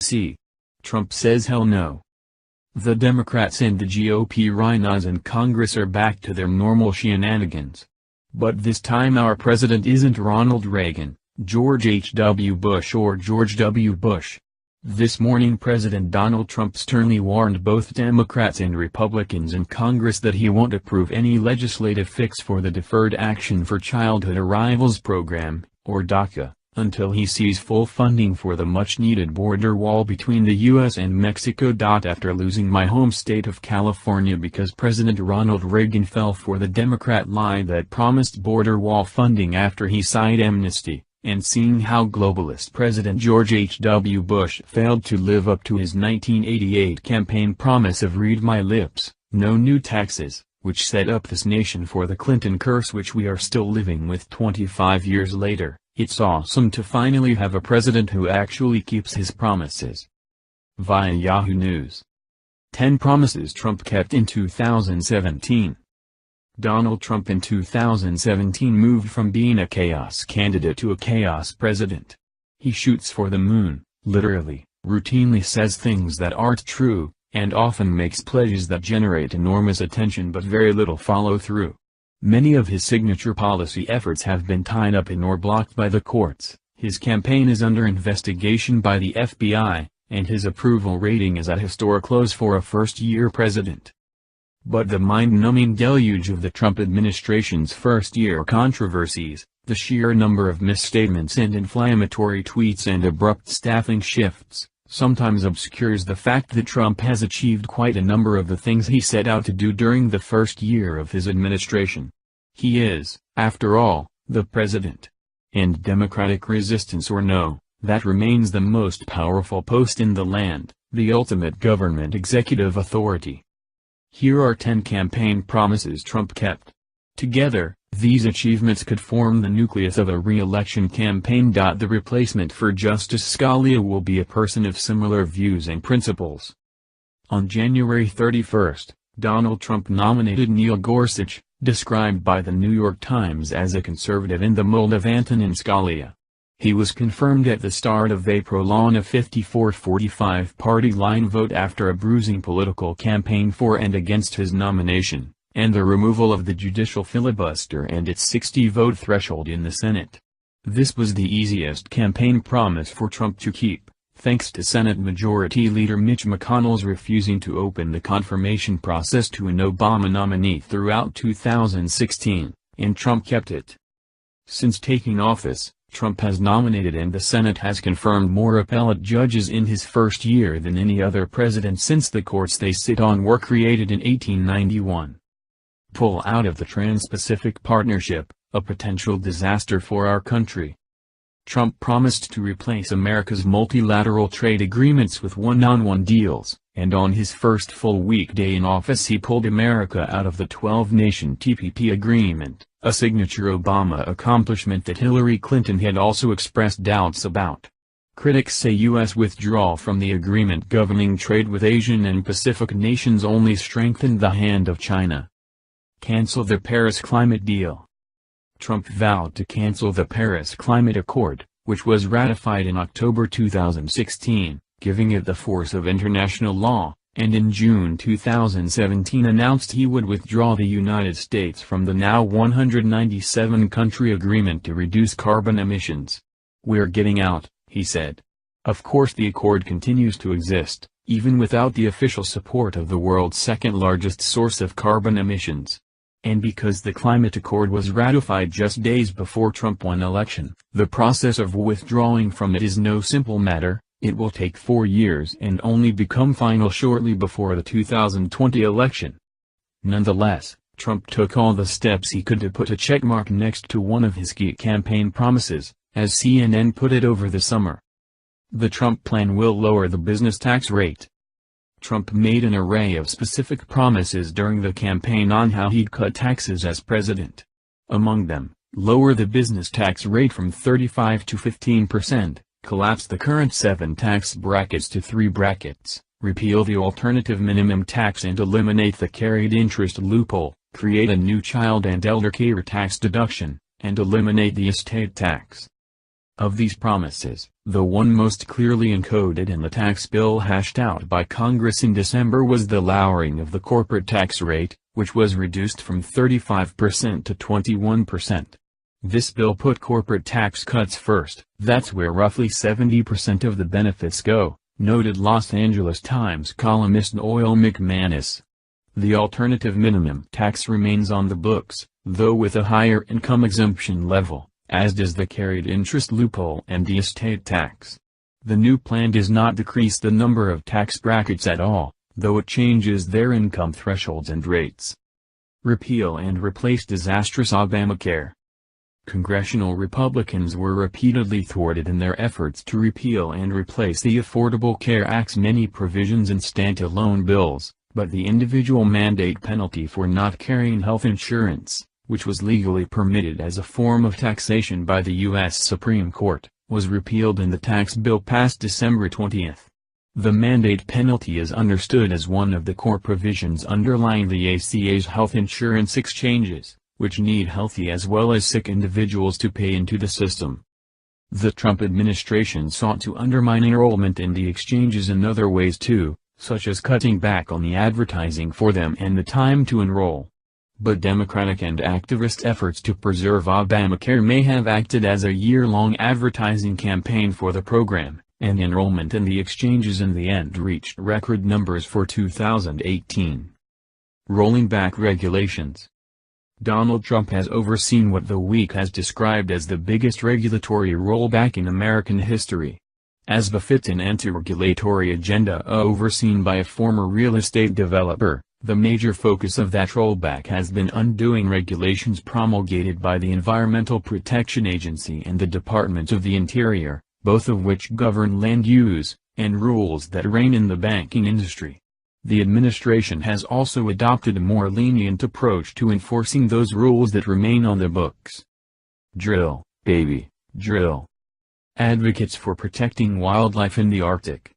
See. Trump says hell no. The Democrats and the GOP rhinos in Congress are back to their normal shenanigans. But this time our president isn't Ronald Reagan, George H.W. Bush or George W. Bush. This morning President Donald Trump sternly warned both Democrats and Republicans in Congress that he won't approve any legislative fix for the Deferred Action for Childhood Arrivals program, or DACA, until he sees full funding for the much-needed border wall between the U.S. and Mexico. After losing my home state of California because President Ronald Reagan fell for the Democrat lie that promised border wall funding after he signed amnesty, and seeing how globalist President George H.W. Bush failed to live up to his 1988 campaign promise of "read my lips, no new taxes," which set up this nation for the Clinton curse which we are still living with 25 years later. It's awesome to finally have a president who actually keeps his promises. Via Yahoo News. 10 promises Trump kept in 2017. Donald Trump in 2017 moved from being a chaos candidate to a chaos president. He shoots for the moon, literally, routinely says things that aren't true, and often makes pledges that generate enormous attention but very little follow-through. Many of his signature policy efforts have been tied up in or blocked by the courts, his campaign is under investigation by the FBI, and his approval rating is at historic lows for a first-year president. But the mind-numbing deluge of the Trump administration's first-year controversies, the sheer number of misstatements and inflammatory tweets and abrupt staffing shifts, sometimes obscures the fact that Trump has achieved quite a number of the things he set out to do during the first year of his administration. He is, after all, the president. And Democratic resistance or no, that remains the most powerful post in the land, the ultimate government executive authority. Here are 10 campaign promises Trump kept. Together, these achievements could form the nucleus of a re-election campaign. The replacement for Justice Scalia will be a person of similar views and principles. On January 31, Donald Trump nominated Neil Gorsuch, described by the New York Times as a conservative in the mold of Antonin Scalia. He was confirmed at the start of April on a 54-45 party line vote after a bruising political campaign for and against his nomination, and the removal of the judicial filibuster and its 60-vote threshold in the Senate. This was the easiest campaign promise for Trump to keep, thanks to Senate Majority Leader Mitch McConnell's refusing to open the confirmation process to an Obama nominee throughout 2016, and Trump kept it. Since taking office, Trump has nominated and the Senate has confirmed more appellate judges in his first year than any other president since the courts they sit on were created in 1891. Pull out of the Trans-Pacific Partnership, a potential disaster for our country. Trump promised to replace America's multilateral trade agreements with one-on-one deals, and on his first full weekday in office he pulled America out of the 12-nation TPP agreement, a signature Obama accomplishment that Hillary Clinton had also expressed doubts about. Critics say U.S. withdrawal from the agreement governing trade with Asian and Pacific nations only strengthened the hand of China. Cancel the Paris climate deal. Trump vowed to cancel the Paris Climate Accord, which was ratified in October 2016, giving it the force of international law, and in June 2017 announced he would withdraw the United States from the now 197-country agreement to reduce carbon emissions. "We're getting out," he said. Of course the accord continues to exist, even without the official support of the world's second-largest source of carbon emissions. And because the climate accord was ratified just days before Trump won election, the process of withdrawing from it is no simple matter. It will take 4 years and only become final shortly before the 2020 election. Nonetheless, Trump took all the steps he could to put a checkmark next to one of his key campaign promises, as CNN put it over the summer. The Trump plan will lower the business tax rate. Trump made an array of specific promises during the campaign on how he'd cut taxes as president. Among them, lower the business tax rate from 35% to 15%, collapse the current 7 tax brackets to 3 brackets, repeal the alternative minimum tax and eliminate the carried interest loophole, create a new child and elder care tax deduction, and eliminate the estate tax. Of these promises, the one most clearly encoded in the tax bill hashed out by Congress in December was the lowering of the corporate tax rate, which was reduced from 35% to 21%. This bill put corporate tax cuts first. "That's where roughly 70% of the benefits go," noted Los Angeles Times columnist Noel McManus. The alternative minimum tax remains on the books, though with a higher income exemption level, as does the carried interest loophole and the estate tax. The new plan does not decrease the number of tax brackets at all, though it changes their income thresholds and rates. Repeal and replace disastrous Obamacare. Congressional Republicans were repeatedly thwarted in their efforts to repeal and replace the Affordable Care Act's many provisions in stand-alone bills, but the individual mandate penalty for not carrying health insurance, which was legally permitted as a form of taxation by the U.S. Supreme Court, was repealed in the tax bill passed December 20. The mandate penalty is understood as one of the core provisions underlying the ACA's health insurance exchanges, which need healthy as well as sick individuals to pay into the system. The Trump administration sought to undermine enrollment in the exchanges in other ways too, such as cutting back on the advertising for them and the time to enroll. But Democratic and activist efforts to preserve Obamacare may have acted as a year-long advertising campaign for the program, and enrollment in the exchanges in the end reached record numbers for 2018. Rolling back regulations. Donald Trump has overseen what the week has described as the biggest regulatory rollback in American history. As befits an anti-regulatory agenda overseen by a former real estate developer, the major focus of that rollback has been undoing regulations promulgated by the Environmental Protection Agency and the Department of the Interior, both of which govern land use, and rules that reign in the banking industry. The administration has also adopted a more lenient approach to enforcing those rules that remain on the books. Drill, baby, drill. Advocates for protecting wildlife in the Arctic.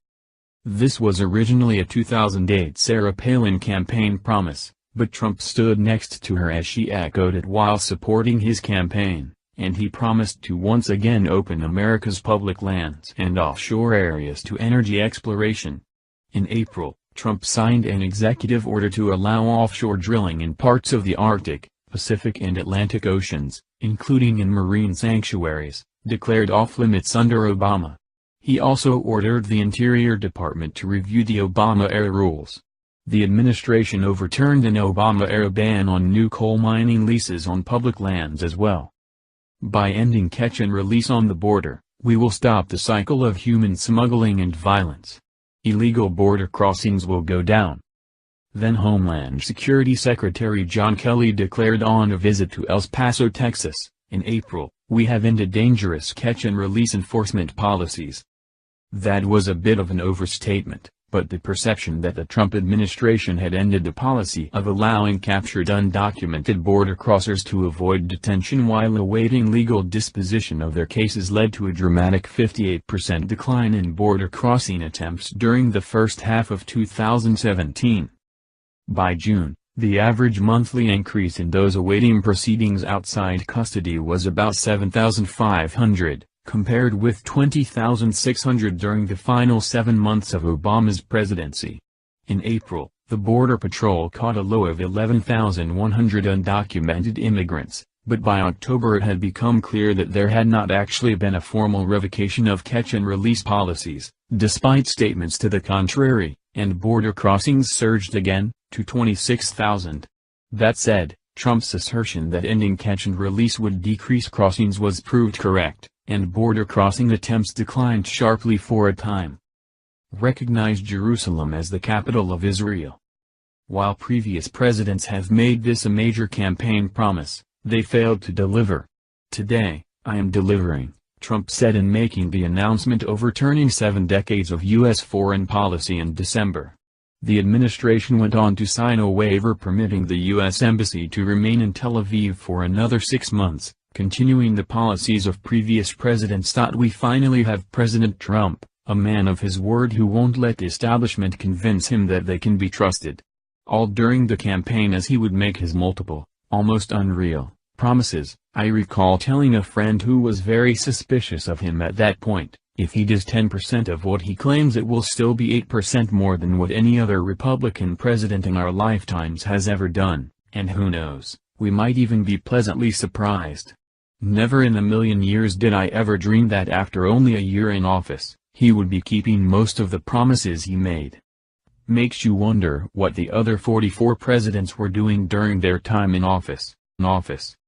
This was originally a 2008 Sarah Palin campaign promise, but Trump stood next to her as she echoed it while supporting his campaign, and he promised to once again open America's public lands and offshore areas to energy exploration. In April, Trump signed an executive order to allow offshore drilling in parts of the Arctic, Pacific and Atlantic Oceans, including in marine sanctuaries, declared off-limits under Obama. He also ordered the Interior Department to review the Obama-era rules. The administration overturned an Obama-era ban on new coal mining leases on public lands as well. By ending catch and release on the border, we will stop the cycle of human smuggling and violence. Illegal border crossings will go down. Then Homeland Security Secretary John Kelly declared on a visit to El Paso, Texas, in April, "We have ended dangerous catch-and-release enforcement policies." That was a bit of an overstatement, but the perception that the Trump administration had ended the policy of allowing captured undocumented border crossers to avoid detention while awaiting legal disposition of their cases led to a dramatic 58% decline in border crossing attempts during the first half of 2017. By June, the average monthly increase in those awaiting proceedings outside custody was about 7,500. Compared with 20,600 during the final 7 months of Obama's presidency. In April, the Border Patrol caught a low of 11,100 undocumented immigrants, but by October it had become clear that there had not actually been a formal revocation of catch-and-release policies, despite statements to the contrary, and border crossings surged again, to 26,000. That said, Trump's assertion that ending catch-and-release would decrease crossings was proved correct, and border crossing attempts declined sharply for a time. Recognize Jerusalem as the capital of Israel. While previous presidents have made this a major campaign promise, they failed to deliver. "Today, I am delivering," Trump said in making the announcement overturning 7 decades of U.S. foreign policy in December. The administration went on to sign a waiver permitting the U.S. Embassy to remain in Tel Aviv for another 6 months. Continuing the policies of previous presidents. "We finally have President Trump, a man of his word who won't let the establishment convince him that they can be trusted." All during the campaign as he would make his multiple, almost unreal, promises. I recall telling a friend who was very suspicious of him at that point, if he does 10% of what he claims, it will still be 8% more than what any other Republican president in our lifetimes has ever done, and who knows, we might even be pleasantly surprised. Never in a million years did I ever dream that after only a year in office, he would be keeping most of the promises he made. Makes you wonder what the other 44 presidents were doing during their time in office.